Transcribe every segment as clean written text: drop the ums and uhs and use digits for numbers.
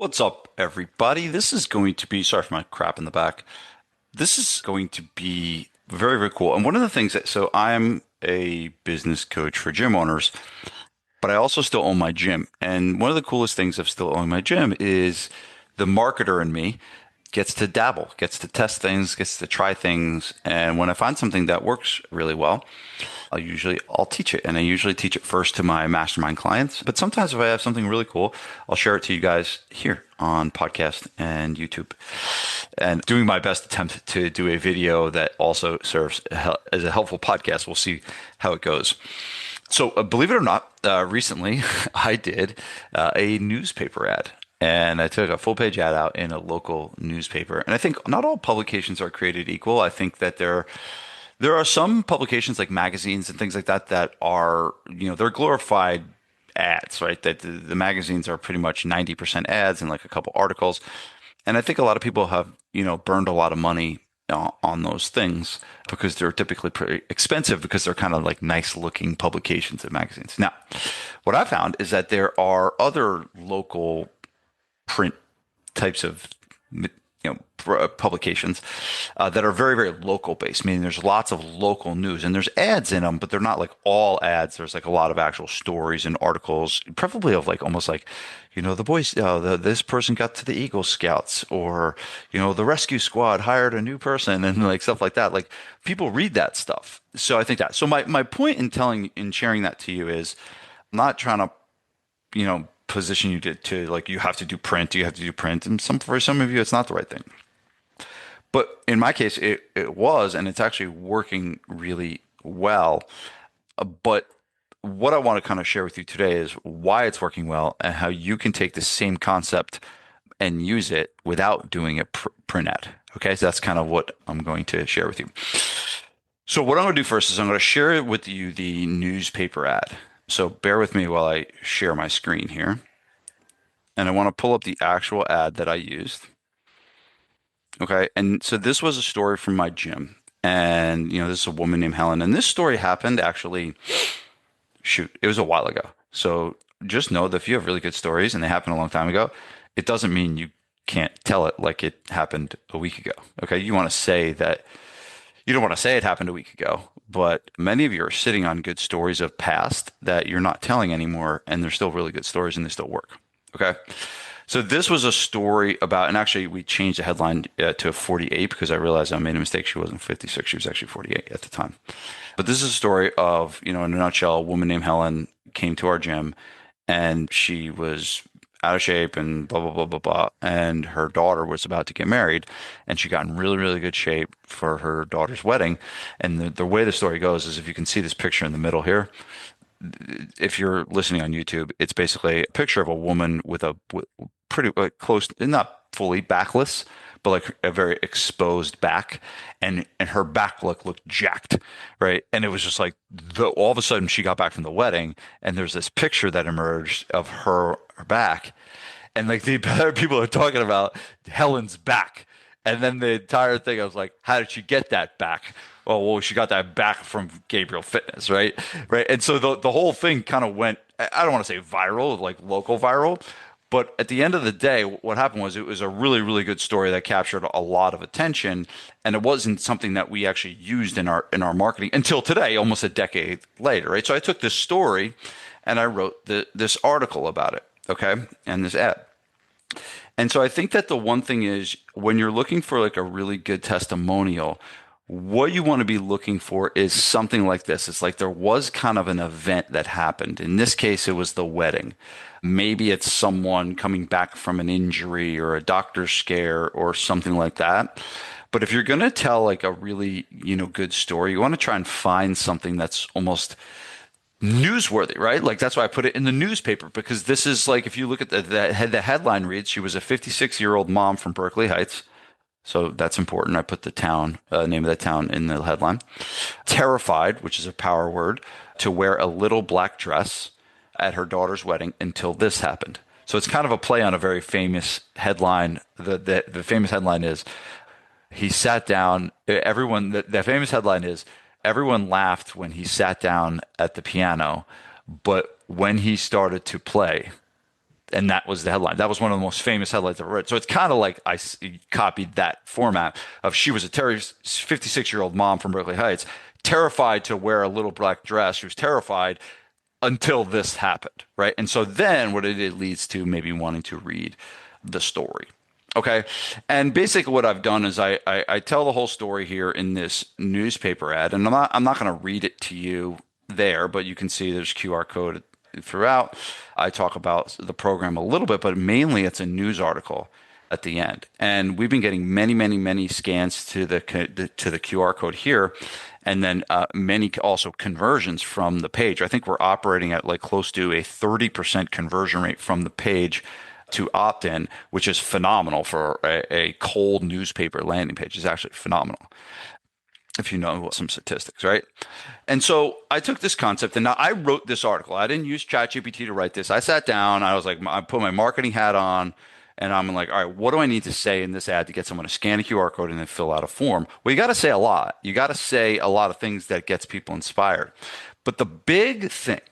What's up, everybody? This is going to be, sorry for my crap in the back. This is going to be very, very cool. And one of the things so I'm a business coach for gym owners, but I also still own my gym. And one of the coolest things of still owning my gym is the marketer in me gets to dabble, gets to test things, gets to try things. And when I find something that works really well, I'll teach it, and I usually teach it first to my mastermind clients. But sometimes if I have something really cool, I'll share it to you guys here on podcast and YouTube. And doing my best attempt to do a video that also serves as a helpful podcast. We'll see how it goes. So believe it or not, recently I did a newspaper ad. And I took a full page ad out in a local newspaper. And I think not all publications are created equal. I think that there are some publications like magazines and things like that that are, they're glorified ads, right? That the magazines are pretty much 90% ads and like a couple articles. And I think a lot of people have, burned a lot of money on those things because they're typically pretty expensive because they're kind of like nice looking publications and magazines. Now, what I found is that there are other local print types of publications that are very, very local based, meaning there's lots of local news and there's ads in them, but they're not like all ads. There's like a lot of actual stories and articles, preferably of like almost like, the boys, this person got to the Eagle Scouts, or, the rescue squad hired a new person, and like stuff like that. Like people read that stuff. So I think that. So my point in sharing that to you is I'm not trying to, position you to like you have to do print, and for some of you it's not the right thing. But in my case, it was, and it's actually working really well. But what I want to kind of share with you today is why it's working well and how you can take the same concept and use it without doing a print ad. Okay, so that's kind of what I'm going to share with you. So what I'm going to do first is I'm going to share with you the newspaper ad. So bear with me while I share my screen here. And I want to pull up the actual ad that I used. Okay. And so this was a story from my gym. And, this is a woman named Helen. And this story happened actually, it was a while ago. So just know that if you have really good stories and they happened a long time ago, it doesn't mean you can't tell it like it happened a week ago. Okay. You want to say that you don't want to say it happened a week ago, but many of you are sitting on good stories of past that you're not telling anymore. And they're still really good stories and they still work. Okay. So this was a story about, and actually we changed the headline to 48 because I realized I made a mistake. She wasn't 56. She was actually 48 at the time. But this is a story of, in a nutshell, a woman named Helen came to our gym and she was out of shape and blah, blah, blah, blah, blah. And her daughter was about to get married and she got in really, really good shape for her daughter's wedding. And the way the story goes is if you can see this picture in the middle here, if you're listening on YouTube, it's basically a picture of a woman with a pretty close, not fully backless, but like a very exposed back, and her back looked jacked, right? And it was just like all of a sudden she got back from the wedding, and there's this picture that emerged of her back, and like the other people are talking about Helen's back, and then the entire thing I was like, how did she get that back? Oh, well, she got that back from Gabriel Fitness, right? Right. And so the whole thing kind of went, I don't want to say viral, like local viral, but at the end of the day, what happened was it was a really, really good story that captured a lot of attention. And it wasn't something that we actually used in our marketing until today, almost a decade later, right? So I took this story and I wrote this article about it, okay, and this ad. And so I think that the one thing is when you're looking for like a really good testimonial, what you want to be looking for is something like this. It's like there was kind of an event that happened. In this case, it was the wedding. Maybe it's someone coming back from an injury or a doctor's scare or something like that. But if you're going to tell like a really, good story, you want to try and find something that's almost newsworthy, right? Like that's why I put it in the newspaper, because this is like, if you look at the headline reads, she was a 56-year-old mom from Berkeley Heights. So that's important. I put the town, name of the town in the headline. Terrified, which is a power word, to wear a little black dress at her daughter's wedding until this happened. So it's kind of a play on a very famous headline. The famous headline is, he sat down, the famous headline is, everyone laughed when he sat down at the piano, but when he started to play, And that was the headline. That was one of the most famous headlines I've ever read. So it's kind of like copied that format of she was a 56-year-old mom from Berkeley Heights, terrified to wear a little black dress. She was terrified until this happened, right? And so then what it leads to maybe wanting to read the story. Okay. And basically what I've done is I tell the whole story here in this newspaper ad, and I'm not going to read it to you there, but you can see there's QR code throughout. I talk about the program a little bit, but mainly it's a news article at the end. And we've been getting many, many, many scans to the QR code here, and then many also conversions from the page. I think we're operating at like close to a 30% conversion rate from the page to opt-in, which is phenomenal for a cold newspaper landing page. It's actually phenomenal if you know some statistics, right? And so I took this concept and now I wrote this article. I didn't use ChatGPT to write this. I sat down, I was like, I put my marketing hat on, and I'm like, all right, what do I need to say in this ad to get someone to scan a QR code and then fill out a form? Well, you got to say a lot. You got to say a lot of things that gets people inspired. But the big thing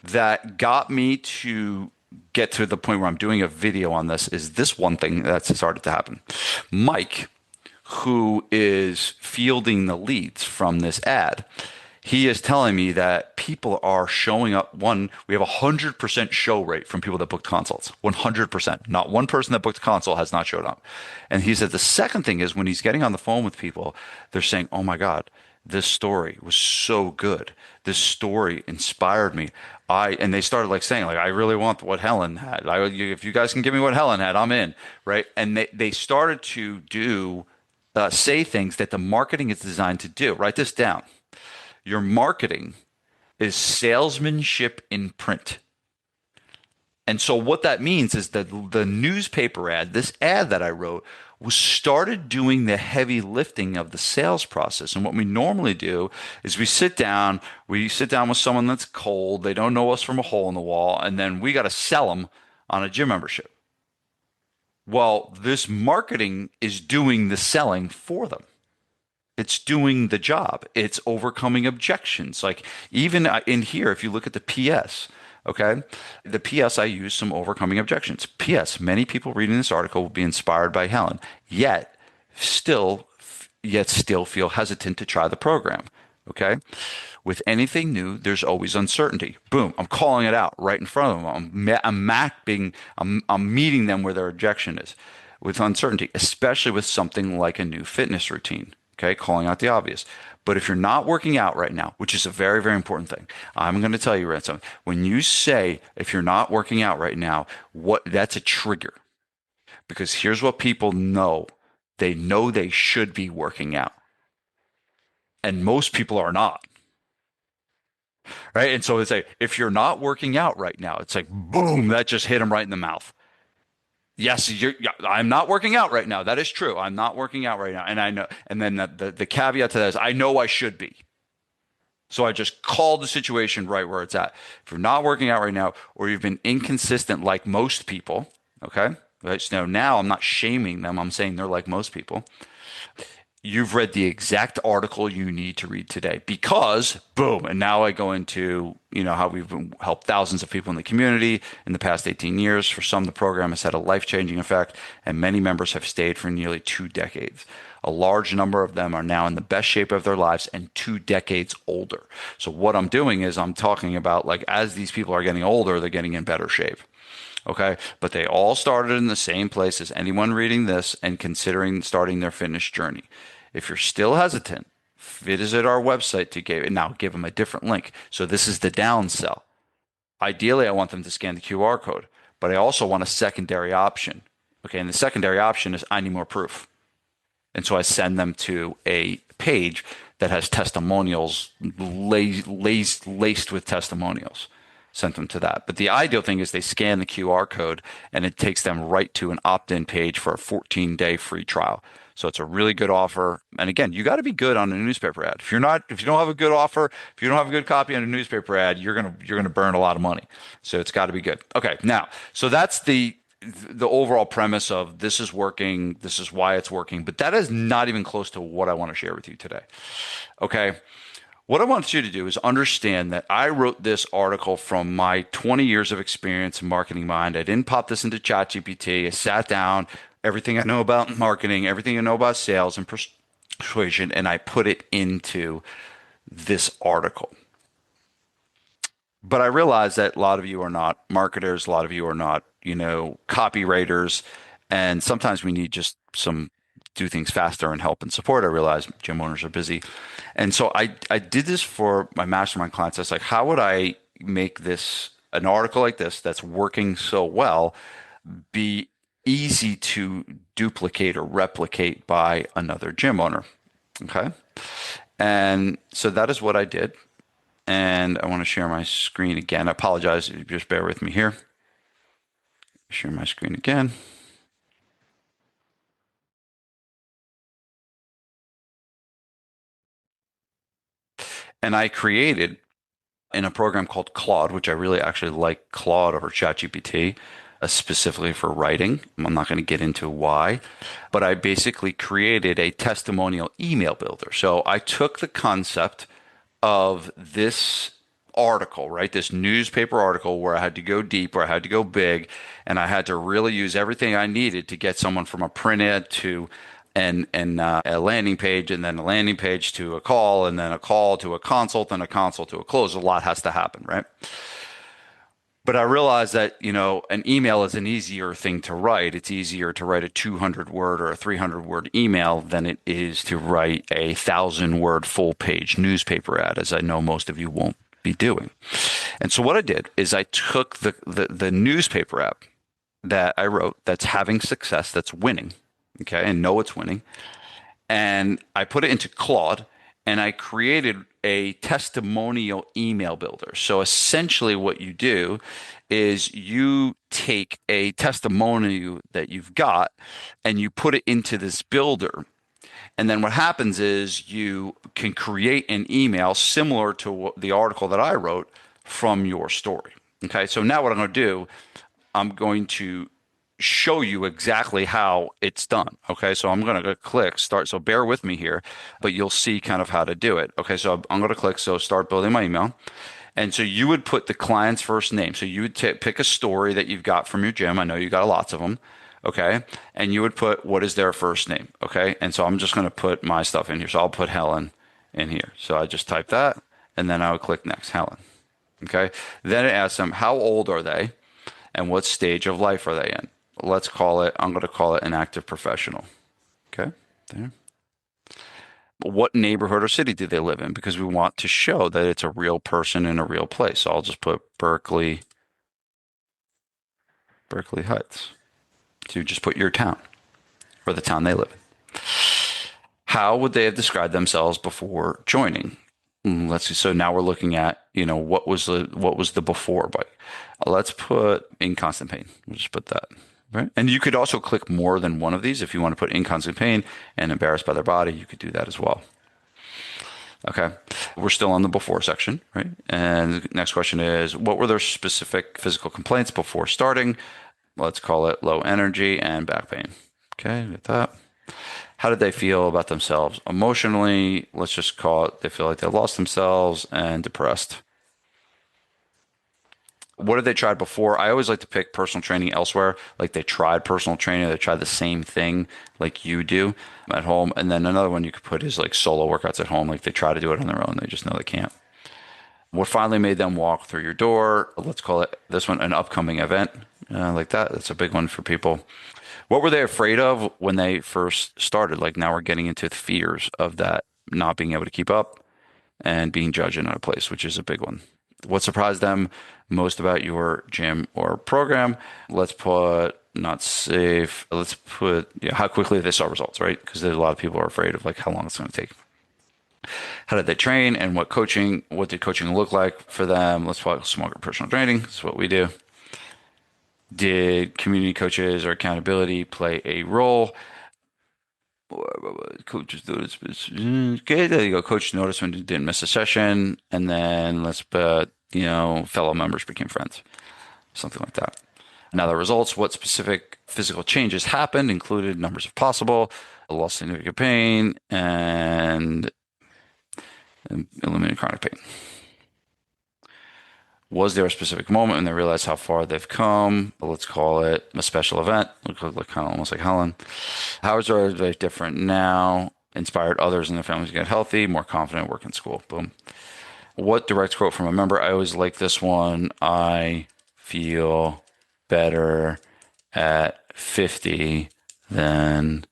that got me to get to the point where I'm doing a video on this is this one thing that's started to happen. Mike, who is fielding the leads from this ad, he is telling me that people are showing up. One, we have a 100% show rate from people that booked consults. 100%. Not one person that booked a consult has not showed up. And he said the second thing is when he's getting on the phone with people, they're saying, oh my God, this story was so good. This story inspired me. And they started like saying, like, I really want what Helen had. If you guys can give me what Helen had, I'm in, right? And they started to say things that the marketing is designed to do. Write this down. Your marketing is salesmanship in print. And so what that means is that the newspaper ad, this ad that I wrote, was started doing the heavy lifting of the sales process. And what we normally do is we sit down with someone that's cold, they don't know us from a hole in the wall, and then we got to sell them on a gym membership. Well, this marketing is doing the selling for them. It's doing the job. It's overcoming objections. Like even in here, if you look at the PS, okay, the PS, I use some overcoming objections. PS, many people reading this article will be inspired by Helen, yet still feel hesitant to try the program. Okay. With anything new, there's always uncertainty. Boom. I'm calling it out right in front of them. I'm meeting them where their objection is with uncertainty, especially with something like a new fitness routine. Okay, calling out the obvious. But if you're not working out right now, which is a very, very important thing, I'm going to tell you right now, when you say if you're not working out right now, that's a trigger. Because here's what people know. They know they should be working out. And most people are not. Right? And so it's like, if you're not working out right now, it's like, boom, that just hit them right in the mouth. Yes, I'm not working out right now. That is true. I'm not working out right now. And I know, and then the caveat to that is I know I should be. So I just called the situation right where it's at. If you're not working out right now, or you've been inconsistent like most people, okay? Right? So now I'm not shaming them. I'm saying they're like most people. You've read the exact article you need to read today because boom. And now I go into, how we've helped thousands of people in the community in the past 18 years. For some, the program has had a life-changing effect, and many members have stayed for nearly 2 decades. A large number of them are now in the best shape of their lives and 2 decades older. So what I'm doing is I'm talking about, like, as these people are getting older, they're getting in better shape. Okay. But they all started in the same place as anyone reading this and considering starting their fitness journey. If you're still hesitant, visit our website to give them a different link. So this is the downsell. Ideally, I want them to scan the QR code, but I also want a secondary option. Okay. And the secondary option is I need more proof. And so I send them to a page that has testimonials laced with testimonials. Sent them to that. But the ideal thing is they scan the QR code and it takes them right to an opt-in page for a 14-day free trial. So it's a really good offer. And again, you got to be good on a newspaper ad. If you don't have a good offer, if you don't have a good copy on a newspaper ad, you're gonna burn a lot of money. So it's got to be good. Okay, now, so that's the overall premise of this is working, this is why it's working, but that is not even close to what I want to share with you today. Okay. What I want you to do is understand that I wrote this article from my 20 years of experience in marketing mind. I didn't pop this into ChatGPT. I sat down, everything I know about marketing, everything I know about sales and persuasion, and I put it into this article. But I realize that a lot of you are not marketers, a lot of you are not, copywriters, and sometimes we need just some do things faster and help and support. I realize gym owners are busy. And so I did this for my mastermind clients. I was like, how would I make this an article like this that's working so well be easy to duplicate or replicate by another gym owner? Okay. And so that is what I did. And I want to share my screen again. I apologize. Just bear with me here. Share my screen again. And I created in a program called Claude, which I really actually like Claude over ChatGPT, specifically for writing. I'm not going to get into why, but I basically created a testimonial email builder. So I took the concept of this article, right? This newspaper article where I had to go deep, where I had to go big, and I had to really use everything I needed to get someone from a print ad to a landing page, and then a landing page to a call, and then a call to a consult, and a consult to a close. A lot has to happen, right? But I realized that, an email is an easier thing to write. It's easier to write a 200 word or a 300 word email than it is to write a 1,000 word full page newspaper ad, as I know most of you won't be doing. And so what I did is I took the newspaper app that I wrote that's having success, that's winning, okay, and know it's winning, and I put it into Claude and I created a testimonial email builder. So essentially, what you do is you take a testimonial that you've got and you put it into this builder. And then what happens is you can create an email similar to the article that I wrote from your story. Okay, so now what I'm going to do, I'm going to show you exactly how it's done. Okay, so I'm going to click start. So bear with me here, but you'll see kind of how to do it. Okay, so I'm going to click so start building my email. And so you would put the client's first name. So you would pick a story that you've got from your gym. I know you got lots of them. Okay. And you would put what is their first name. Okay. And so I'm just going to put my stuff in here. So I'll put Helen in here. So I just type that and then I would click next, Helen. Okay. Then it asks them, how old are they and what stage of life are they in? I'm going to call it an active professional. Okay. There. What neighborhood or city do they live in? Because we want to show that it's a real person in a real place. So I'll just put Berkeley Heights. So you just put your town or the town they live in. How would they have described themselves before joining? Let's see. So now we're looking at, what was the before, but let's put in constant pain. We'll just put that. Right. And you could also click more than one of these. If you want to put in constant pain and embarrassed by their body, you could do that as well. Okay. We're still on the before section, right? And the next question is, what were their specific physical complaints before starting? Let's call it low energy and back pain. Okay, get that. How did they feel about themselves emotionally? Let's just call it, they feel like they lost themselves and depressed. What have they tried before? I always like to pick personal training elsewhere. Like they tried personal training, they tried the same thing like you do at home. And then another one you could put is like solo workouts at home. Like they try to do it on their own. They just know they can't. What finally made them walk through your door? Let's call it this one an upcoming event like that. That's a big one for people. What were they afraid of when they first started? Like now we're getting into the fears of that not being able to keep up and being judged in a place, which is a big one. What surprised them most about your gym or program? Let's put not safe. Let's put how quickly they saw results, right? Because there's a lot of people are afraid of like how long it's going to take. How did they train and what did coaching look like for them? Let's put small group personal training. That's what we do. Did community coaches or accountability play a role? Coaches notice. Okay, there you go. Coach noticed when you didn't miss a session, and then let's put fellow members became friends, something like that. Now the results. What specific physical changes happened? Included numbers if possible, lost significant pain, and and eliminate chronic pain. Was there a specific moment when they realized how far they've come? Let's call it a special event. Look like kind of almost like Helen. How is their life different now? Inspired others and their families to get healthy, more confident, work in school. Boom. What direct quote from a member? I always like this one. I feel better at 50 than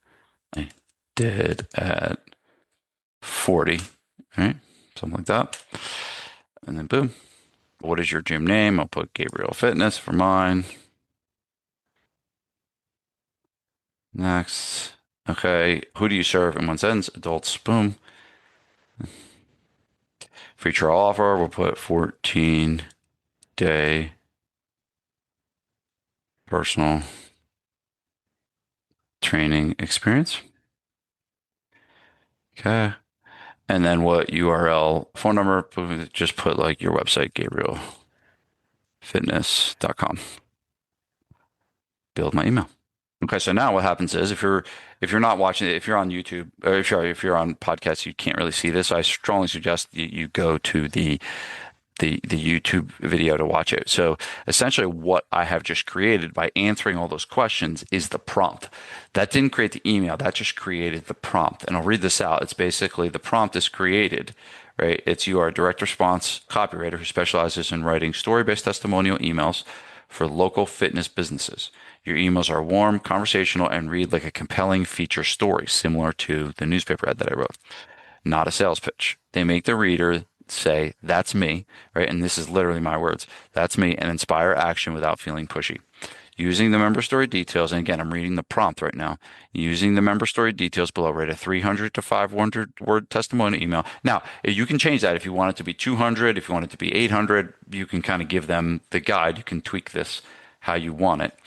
I did at 40. Right? Something like that. And then boom. What is your gym name? I'll put Gabriel Fitness for mine. Next. Okay. Who do you serve in one sentence? Adults. Boom. Feature offer. We'll put 14-day personal training experience. Okay. And then what URL, phone number, just put like your website, gabrielfitness.com. Build my email. Okay, so now what happens is if you're not watching it, if you're on YouTube, or if you're on podcasts, you can't really see this. So I strongly suggest you go to the YouTube video to watch it. So essentially what I have just created by answering all those questions is the prompt. That didn't create the email, that just created the prompt. And I'll read this out. It's basically the prompt is created, right? It's you are a direct response copywriter who specializes in writing story-based testimonial emails for local fitness businesses. Your emails are warm, conversational, and read like a compelling feature story, similar to the newspaper ad that I wrote. Not a sales pitch. They make the reader say, that's me, right? And this is literally my words. That's me, and inspire action without feeling pushy. Using the member story details, and again, I'm reading the prompt right now. Using the member story details below, write a 300 to 500 word testimonial email. Now, you can change that if you want it to be 200, if you want it to be 800, you can kind of give them the guide. You can tweak this how you want it.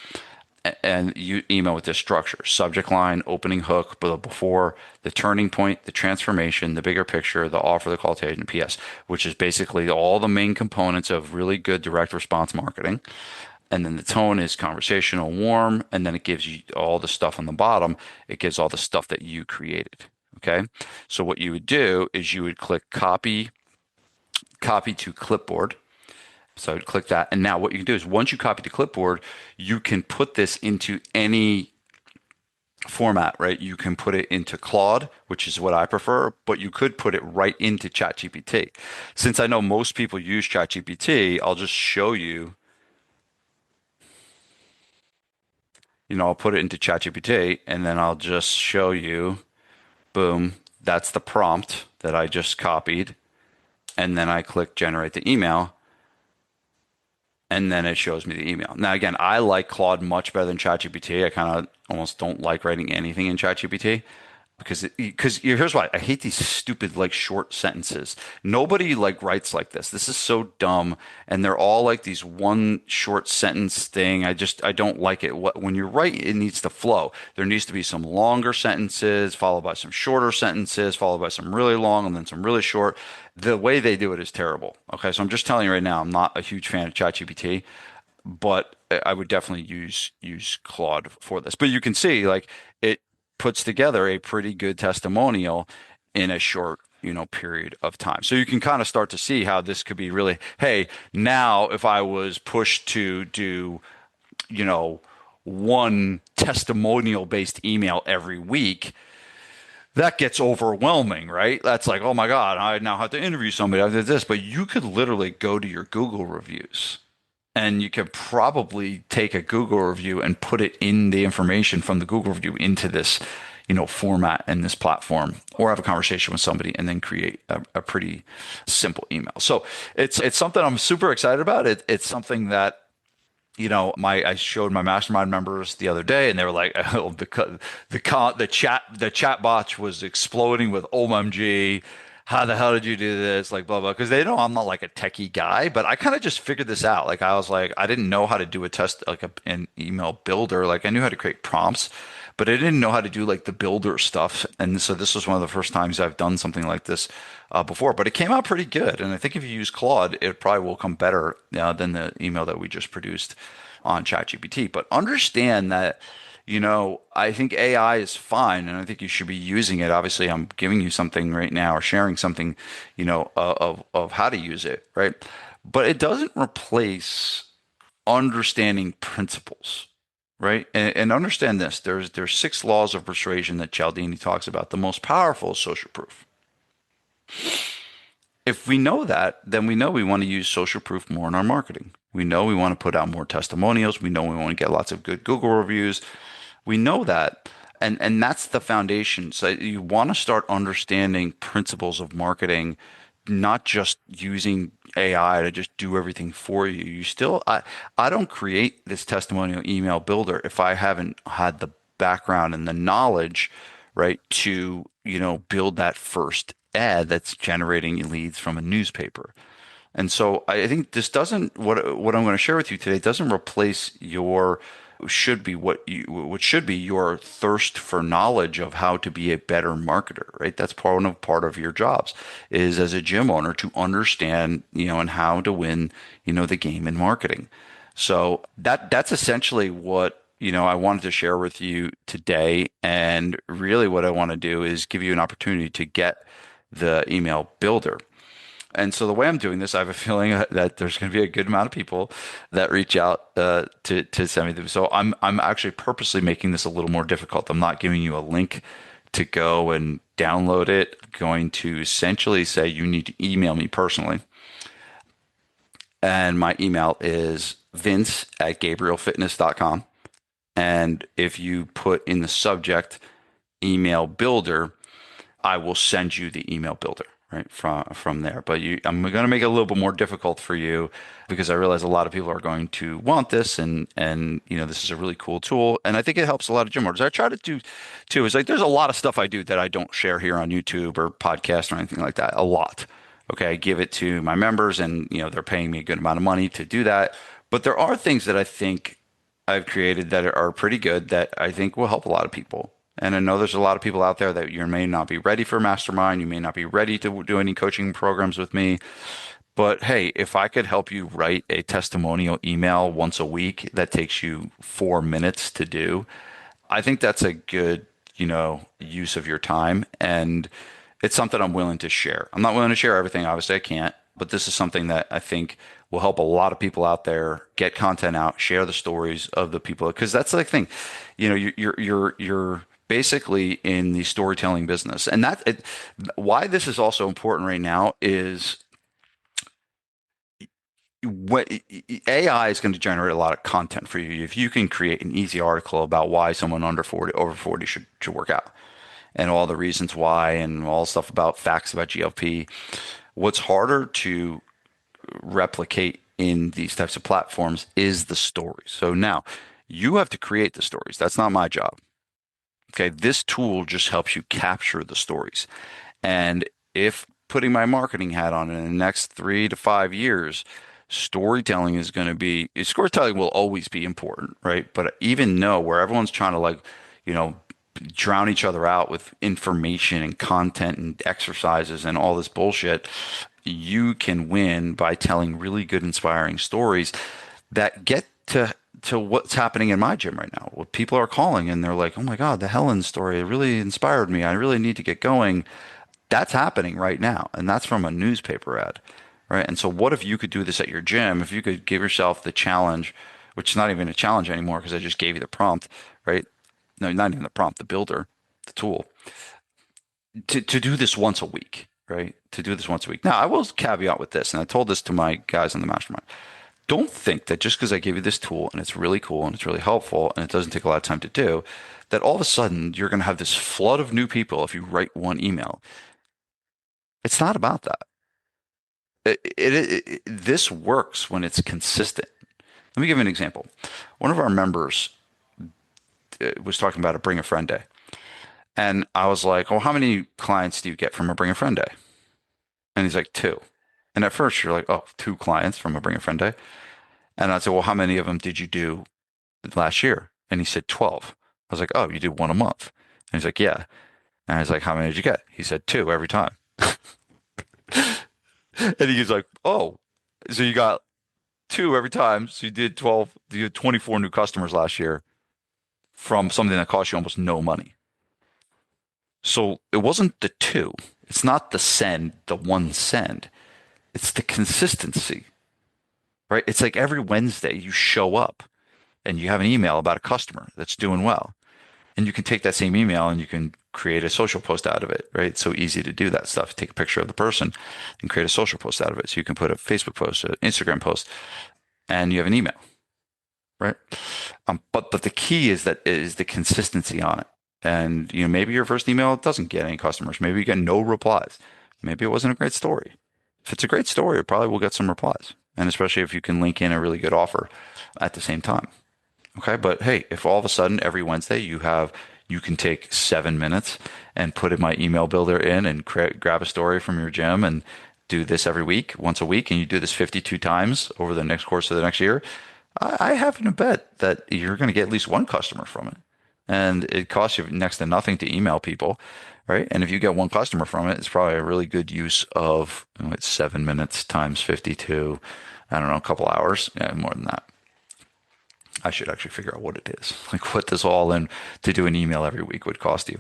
And you email with this structure: subject line, opening hook, before, the turning point, the transformation, the bigger picture, the offer, the call to action, PS, which is basically all the main components of really good direct response marketing. And then the tone is conversational, warm, and then it gives you all the stuff on the bottom. It gives all the stuff that you created. Okay. So what you would do is you would click copy to clipboard. So I'd click that. And now what you can do is once you copy to clipboard, you can put this into any format, right? You can put it into Claude, which is what I prefer, but you could put it right into ChatGPT. Since I know most people use ChatGPT, I'll just show you, I'll put it into ChatGPT and then I'll just show you, boom, that's the prompt that I just copied. And then I click generate the email. And then it shows me the email. Now, again, I like Claude much better than ChatGPT. I kind of almost don't like writing anything in ChatGPT because here's why. I hate these stupid like short sentences. Nobody like writes like this. This is so dumb, and they're all like these one short sentence thing. I don't like it. When you write, it needs to flow. There needs to be some longer sentences followed by some shorter sentences followed by some really long and then some really short. The way they do it is terrible. Okay, so I'm just telling you right now, I'm not a huge fan of ChatGPT, but I would definitely use Claude for this. But you can see like it puts together a pretty good testimonial in a short, period of time. So you can kind of start to see how this could be really, hey, now if I was pushed to do, one testimonial based email every week, that gets overwhelming, right? That's like, oh my God, I now have to interview somebody. I did this, but you could literally go to your Google reviews and you could probably take a Google review and put it in the information from the Google review into this, format and this platform, or have a conversation with somebody and then create a pretty simple email. So it's something I'm super excited about. It's something that I showed my mastermind members the other day, and they were like, oh, because the chat bot was exploding with OMG. How the hell did you do this? Like blah blah. Because they know I'm not like a techie guy, but I kind of just figured this out. Like I was like, I didn't know how to do a test like an email builder. Like I knew how to create prompts, but I didn't know how to do like the builder stuff. And so this was one of the first times I've done something like this before. But it came out pretty good. And I think if you use Claude, it probably will come better than the email that we just produced on ChatGPT. But understand that, I think AI is fine, and I think you should be using it. Obviously, I'm giving you something right now or sharing something, of how to use it, right? But it doesn't replace understanding principles, right? And understand this: there's six laws of persuasion that Cialdini talks about. The most powerful is social proof. If we know that, then we know we want to use social proof more in our marketing. We know we want to put out more testimonials. We know we want to get lots of good Google reviews. We know that. And that's the foundation. So you want to start understanding principles of marketing, not just using AI to just do everything for you. I don't create this testimonial email builder if I haven't had the background and the knowledge, right, to, build that first ad that's generating leads from a newspaper. And so I think this doesn't what I'm going to share with you today doesn't replace your should be what should be your thirst for knowledge of how to be a better marketer, right? That's part of your jobs is as a gym owner to understand, and how to win, the game in marketing. So that's essentially what, I wanted to share with you today. And really what I want to do is give you an opportunity to get the email builder. And so the way I'm doing this, I have a feeling that there's going to be a good amount of people that reach out to send me them. So I'm actually purposely making this a little more difficult. I'm not giving you a link to go and download it. I'm going to essentially say you need to email me personally. And my email is vince@gabrielfitness.com. And if you put in the subject email builder, I will send you the email builder right from there. But I'm going to make it a little bit more difficult for you because I realize a lot of people are going to want this, and this is a really cool tool, and I think it helps a lot of gym owners. I try to do too. Is like there's a lot of stuff I do that I don't share here on YouTube or podcast or anything like that. A lot. Okay, I give it to my members, and they're paying me a good amount of money to do that. But there are things that I think I've created that are pretty good that I think will help a lot of people. And I know there's a lot of people out there that you may not be ready for mastermind. You may not be ready to do any coaching programs with me. But hey, if I could help you write a testimonial email once a week that takes you 4 minutes to do, I think that's a good, use of your time. And it's something I'm willing to share. I'm not willing to share everything. Obviously, I can't. But this is something that I think will help a lot of people out there get content out, share the stories of the people. Because that's the thing, you're basically in the storytelling business, and why this is also important right now is what AI is going to generate a lot of content for you. If you can create an easy article about why someone over 40 should work out and all the reasons why and all the stuff about facts about GLP, what's harder to replicate in these types of platforms is the stories. So now you have to create the stories. That's not my job. Okay, this tool just helps you capture the stories. And if putting my marketing hat on in the next 3 to 5 years, storytelling will always be important, right? But even though where everyone's trying to you know, drown each other out with information and content and exercises and all this bullshit, you can win by telling really good, inspiring stories that get to what's happening in my gym right now. Well, people are calling and they're like, "Oh my God, the Helen story really inspired me. I really need to get going." That's happening right now, and that's from a newspaper ad, right? And so, what if you could do this at your gym? If you could give yourself the challenge, which is not even a challenge anymore because I just gave you the prompt, right? No, not even the prompt, the builder, the tool, to do this once a week, right? To do this once a week. Now, I will caveat with this, and I told this to my guys on the mastermind. Don't think that just because I give you this tool and it's really cool and it's really helpful and it doesn't take a lot of time to do, that all of a sudden you're going to have this flood of new people if you write one email. It's not about that. This works when it's consistent. Let me give you an example. One of our members was talking about a Bring a Friend Day. And I was like, "Well, how many clients do you get from a Bring a Friend Day?" And he's like, "Two." And at first you're like, "Oh, two clients from a Bring a Friend Day." And I said, "Well, how many of them did you do last year?" And he said 12. I was like, "Oh, you do one a month." And he's like, "Yeah." And I was like, "How many did you get?" He said two every time. And he was like, "Oh, so you got two every time. So you did 12, you had 24 new customers last year." from something that costs you almost no money. So it wasn't the two. It's not the send, the one send. It's the consistency, right? It's like every Wednesday you show up and you have an email about a customer that's doing well. And you can take that same email and you can create a social post out of it, right? It's so easy to do that stuff. Take a picture of the person and create a social post out of it. So you can put a Facebook post, an Instagram post, and you have an email, right? But the key is the consistency on it. And maybe your first email doesn't get any customers. Maybe you get no replies. Maybe it wasn't a great story. If it's a great story, it probably will get some replies. And especially if you can link in a really good offer at the same time. Okay, but hey, if all of a sudden every Wednesday you can take 7 minutes and put in my email builder in and grab a story from your gym and do this every week, once a week, and you do this 52 times over the next course of the next year, I happen to bet that you're going to get at least one customer from it. And it costs you next to nothing to email people, right? And if you get one customer from it, it's probably a really good use of it's 7 minutes times 52. I don't know, a couple hours, yeah, more than that. I should actually figure out what it is, like what this all in to do an email every week would cost you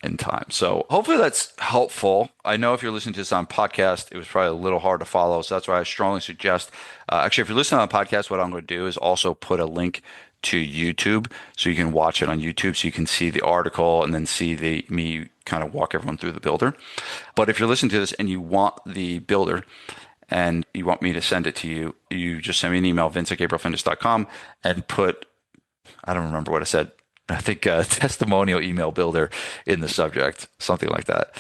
in time. So hopefully that's helpful. I know if you're listening to this on podcast, it was probably a little hard to follow. So that's why I strongly suggest, actually, if you're listening on podcast, what I'm going to do is also put a link to YouTube so you can watch it on YouTube so you can see the article and then see me kind of walk everyone through the builder. But if you're listening to this and you want the builder, and you want me to send it to you, you just send me an email, vince@gabrielfitness.com, and put, I don't remember what I said. I think testimonial email builder in the subject, something like that.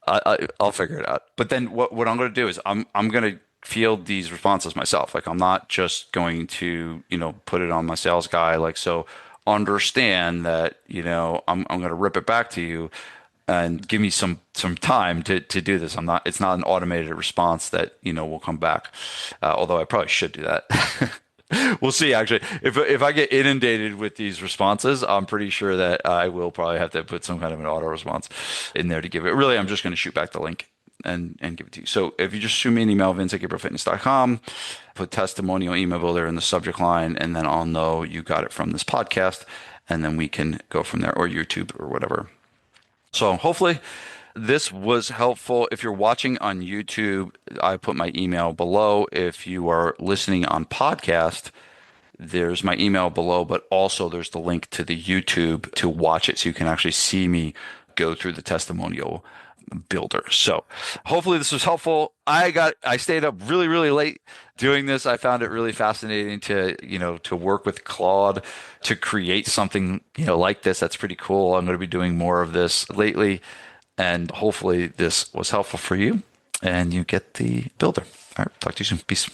I'll figure it out. But then what I'm going to do is I'm going to field these responses myself. Like I'm not just going to, put it on my sales guy. Like, so understand that, I'm going to rip it back to you and give me some time to do this. It's not an automated response that, will come back. Although I probably should do that. We'll see, actually. If I get inundated with these responses, I'm pretty sure that I will probably have to put some kind of an auto response in there to give it. Really, I'm just going to shoot back the link and give it to you. So if you just shoot me an email, vince@gabrielfitness.com, put testimonial email builder in the subject line, and then I'll know you got it from this podcast, and then we can go from there, or YouTube or whatever. So hopefully this was helpful. If you're watching on YouTube, I put my email below. If you are listening on podcast, there's my email below, but also there's the link to the YouTube to watch it so you can actually see me go through the testimonial builder. So hopefully this was helpful. I stayed up really, really late doing this. I found it really fascinating to work with Claude to create something, like this. That's pretty cool. I'm going to be doing more of this lately, and hopefully this was helpful for you and you get the builder. All right. Talk to you soon. Peace.